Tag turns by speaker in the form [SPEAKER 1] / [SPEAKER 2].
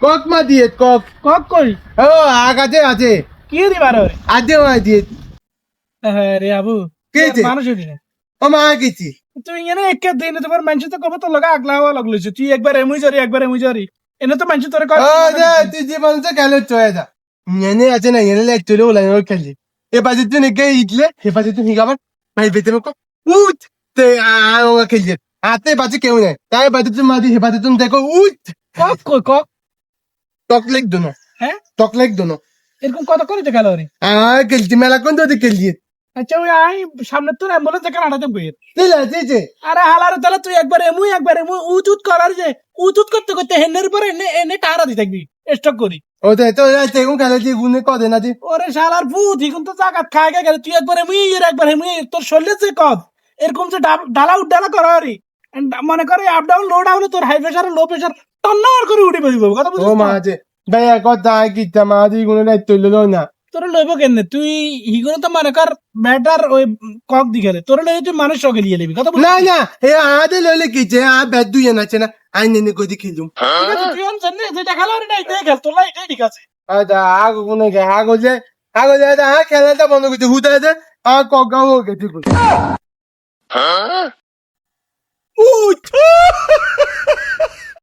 [SPEAKER 1] Cock মা দিয়ে cock
[SPEAKER 2] cock কই
[SPEAKER 1] ও আগাতে আছে
[SPEAKER 2] কি দি বারো
[SPEAKER 1] আদে মা দিয়ে
[SPEAKER 2] রে আবু
[SPEAKER 1] কে যে?
[SPEAKER 2] মানুষ হইলি না
[SPEAKER 1] ও মা গেছি
[SPEAKER 2] তুই এনে একে দিন তোমার মানুষ তো কবে তো লগা আগলা হওয়া লাগলো তুই একবার এমুই জরি এনে তো মানুষ তোরে কয়
[SPEAKER 1] ও দে তুই যে বলছ গেল চয়ে যা নেনে আছে না নেনে লেট চলে ওলা ও খেলি এ বাজে তুই নেগে ইটলে হে বাজে তুই হিগাবার ভাই বেতে মকো উঠ তে ও খেলি আতে বাজে কেউ নাই তাই বাজে তুই মাদি হে বাজে তুমি দেখো উঠ
[SPEAKER 2] কক কই কক
[SPEAKER 1] টকলেক দোনো
[SPEAKER 2] হ্যাঁ
[SPEAKER 1] টকলেক দোনো
[SPEAKER 2] এরকম কথা করে তো গেল রে
[SPEAKER 1] খেলছি মেলা কোন তো খেলছি
[SPEAKER 2] আচ্ছা ওই আই সামনে তোর অ্যাম্বুলেন্স এখানে হাঁটাতে বইয়ের
[SPEAKER 1] দিলা দিছে
[SPEAKER 2] আরে হালার তাহলে তুই একবার এমুই উচুত করার যে উচুত করতে করতে হেন্নের পরে এনে এনে টারা দি থাকবি স্টক করি
[SPEAKER 1] ও দে তো যাইতে কোন খেলে যে গুনে কদে না দি
[SPEAKER 2] ওরে শালার ভূত এখন তো জাগাত খায় গেলে তুই একবার এমুই তোর শরীরে যে কদ এরকম যে ডালা উড্ডালা করা রে মনে করে আপ ডাউন লো ডাউন তোর হাই প্রেশার লো প্রেশার টন্নর করে উঠে পড়িব কথা
[SPEAKER 1] ও
[SPEAKER 2] বুঝছিস
[SPEAKER 1] মা যে ভাই কথা কিতা মা দি গুনে নাই তুইলো না
[SPEAKER 2] তোর লইব কেন তুই হিগুলো তো মনে কর ব্যাটার ওই কক দিঘালে তোর লই তুই মানুষ সঙ্গে লিয়ে নিবি কথা
[SPEAKER 1] না না এ আদে লইলে কি যে আ বেদ দুই না আছে না আই নেনে কই দি খেলুম
[SPEAKER 2] ঠিক আছে তুই আনছেন না যেটা খেলা রে নাই দেখ খেল তোর লাই এটাই ঠিক আছে
[SPEAKER 1] আদা আগো কোনে গে আগো যে খেলাটা বন্ধ করতে হুদা দে আ কগা হো গে ঠিক